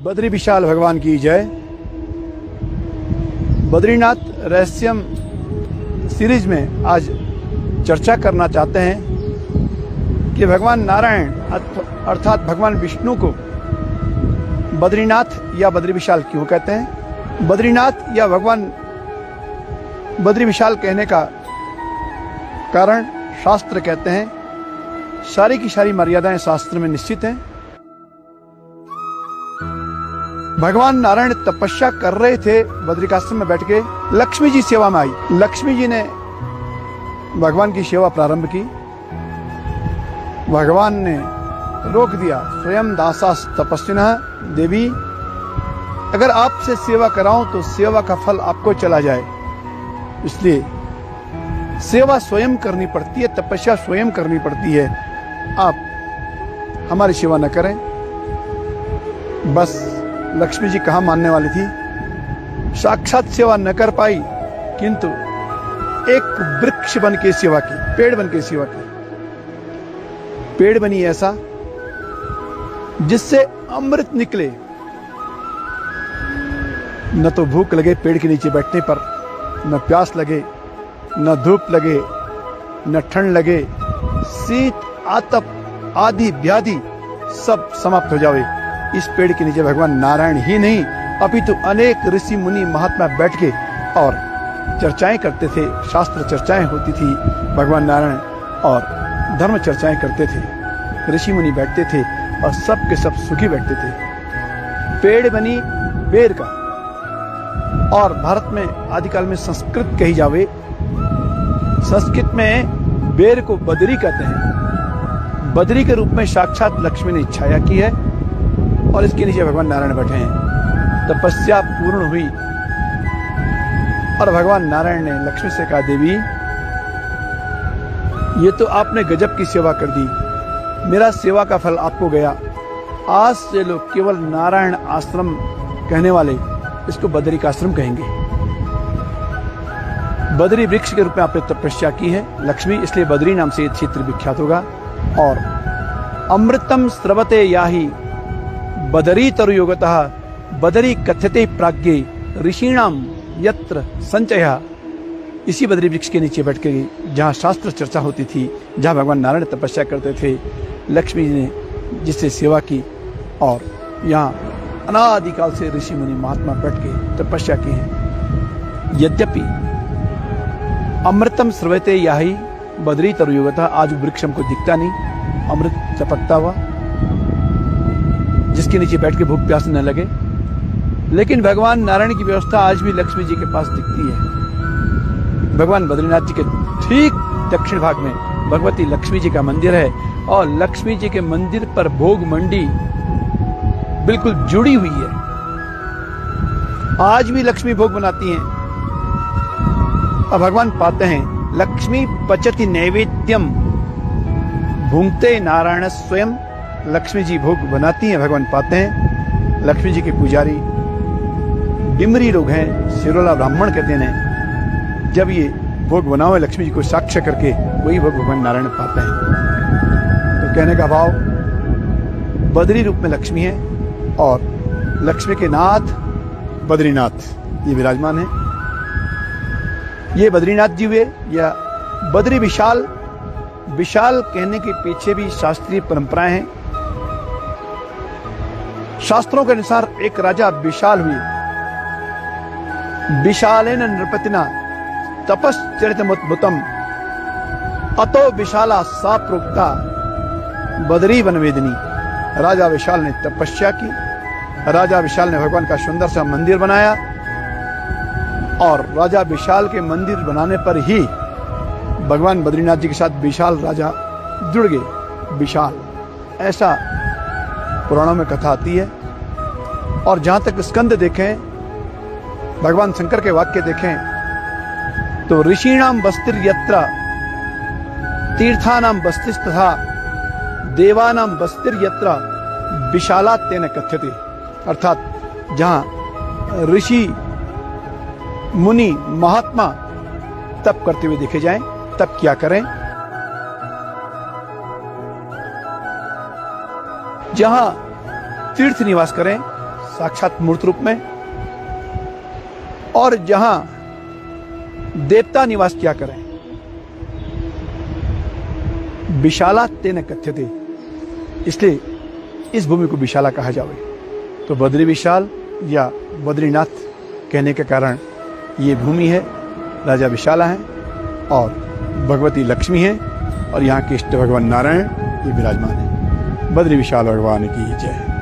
बद्री विशाल भगवान की जय। बद्रीनाथ रहस्यम सीरीज में आज चर्चा करना चाहते हैं कि भगवान नारायण अर्थात भगवान विष्णु को बद्रीनाथ या बद्री विशाल क्यों कहते हैं। बद्रीनाथ या भगवान बद्री विशाल कहने का कारण शास्त्र कहते हैं, सारी की सारी मर्यादाएं शास्त्र में निश्चित हैं। भगवान नारायण तपस्या कर रहे थे, बद्रिकाश्रम में बैठ के लक्ष्मी जी सेवा में आई। लक्ष्मी जी ने भगवान की सेवा प्रारंभ की, भगवान ने रोक दिया। स्वयं दासास तपस्विनः, देवी अगर आपसे सेवा कराऊं तो सेवा का फल आपको चला जाए, इसलिए सेवा स्वयं करनी पड़ती है, तपस्या स्वयं करनी पड़ती है। आप हमारी सेवा न करें। बस लक्ष्मी जी कहाँ मानने वाली थी, साक्षात सेवा न कर पाई, किंतु एक वृक्ष बन के सेवा की, पेड़ बन के सेवा की। पेड़ बनी ऐसा जिससे अमृत निकले। न तो भूख लगे पेड़ के नीचे बैठने पर, न प्यास लगे, न धूप लगे, न ठंड लगे, शीत आतप आदि व्याधि सब समाप्त हो जावे। इस पेड़ के नीचे भगवान नारायण ही नहीं अपितु अनेक ऋषि मुनि महात्मा बैठ के और चर्चाएं करते थे, शास्त्र चर्चाएं होती थी। भगवान नारायण और धर्म चर्चाएं करते थे, ऋषि मुनि बैठते थे और सब के सब सुखी बैठते थे। पेड़ बनी बेर का। और भारत में आदिकाल में संस्कृत कही जावे, संस्कृत में बेर को बदरी कहते हैं। बदरी के रूप में साक्षात लक्ष्मी ने छाया की है और इसके नीचे भगवान नारायण बैठे हैं। तपस्या पूर्ण हुई और भगवान नारायण ने लक्ष्मी से कहा, देवी ये तो आपने गजब की सेवा कर दी, मेरा सेवा का फल आपको गया। आज से लोग केवल नारायण आश्रम कहने वाले इसको बद्री का आश्रम कहेंगे। बद्री वृक्ष के रूप में आपने तपस्या की है लक्ष्मी, इसलिए बद्री नाम से ये क्षेत्र विख्यात होगा। और अमृतम स्रवते याहि बदरी तरुयोगतः बदरी कथ्यते प्राज्ञे ऋषीणाम यत्र संचयः। इसी बद्री वृक्ष के नीचे बैठ के जहाँ शास्त्र चर्चा होती थी, जहाँ भगवान नारायण तपस्या करते थे, लक्ष्मी जी ने जिससे सेवा की और यहाँ अनादिकाल से ऋषि मुनि महात्मा बैठ के तपस्या की है। यद्यपि अमृतम स्रवते याहि बद्री तरुयोगतः, आज वृक्ष हमको दिखता नहीं, अमृत चपकता हुआ जिसके नीचे बैठ के भूख प्यास न लगे, लेकिन भगवान नारायण की व्यवस्था आज भी लक्ष्मी जी के पास दिखती है। भगवान बद्रीनाथ जी के ठीक दक्षिण भाग में भगवती लक्ष्मी जी का मंदिर है और लक्ष्मी जी के मंदिर पर भोग मंडी बिल्कुल जुड़ी हुई है। आज भी लक्ष्मी भोग बनाती हैं और भगवान पाते हैं। लक्ष्मी पचति नैवेद्यम भूंगते नारायण स्वयं। लक्ष्मी जी भोग बनाती हैं, भगवान पाते हैं। लक्ष्मी जी के पुजारी डिमरी लोग हैं, सिरोला ब्राह्मण कहते हैं। जब ये भोग बनाओ लक्ष्मी जी को साक्ष्य करके, वही भोग भगवान नारायण पाते हैं। तो कहने का भाव, बद्री रूप में लक्ष्मी है और लक्ष्मी के नाथ बद्रीनाथ ये विराजमान है। ये बद्रीनाथ जी हुए या बद्री विशाल। विशाल कहने के पीछे भी शास्त्रीय परंपराएं हैं। शास्त्रों के अनुसार एक राजा विशाल हुए, विशालेन नृपतिना तपश्चरितमुद्भुतम अतो विशाला सा प्रोक्ता बद्री वनवेदिनी। राजा विशाल ने तपस्या की, राजा विशाल ने भगवान का सुंदर सा मंदिर बनाया और राजा विशाल के मंदिर बनाने पर ही भगवान बद्रीनाथ जी के साथ विशाल राजा जुड़ गए। विशाल ऐसा पुराणों में कथा आती है। और जहां तक स्कंद देखें, भगवान शंकर के वाक्य देखें तो ऋषीणाम बस्तिर यत्र तीर्थानाम बस्तिस्तथा देवानाम बस्तिर यत्र विशाला तेन कथ्यते। अर्थात जहां ऋषि मुनि महात्मा तप करते हुए देखे जाएं, तब क्या करें। जहां तीर्थ निवास करें, साक्षात मूर्त रूप में, और जहां देवता निवास किया करें। विशाला तेन कथ्यते, इसलिए इस भूमि को विशाला कहा जावे। तो बद्री विशाल या बद्रीनाथ कहने के कारण ये भूमि है, राजा विशाला है और भगवती लक्ष्मी है, और यहाँ के इष्ट भगवान नारायण ये विराजमान है। बद्री विशाल भगवान की जय।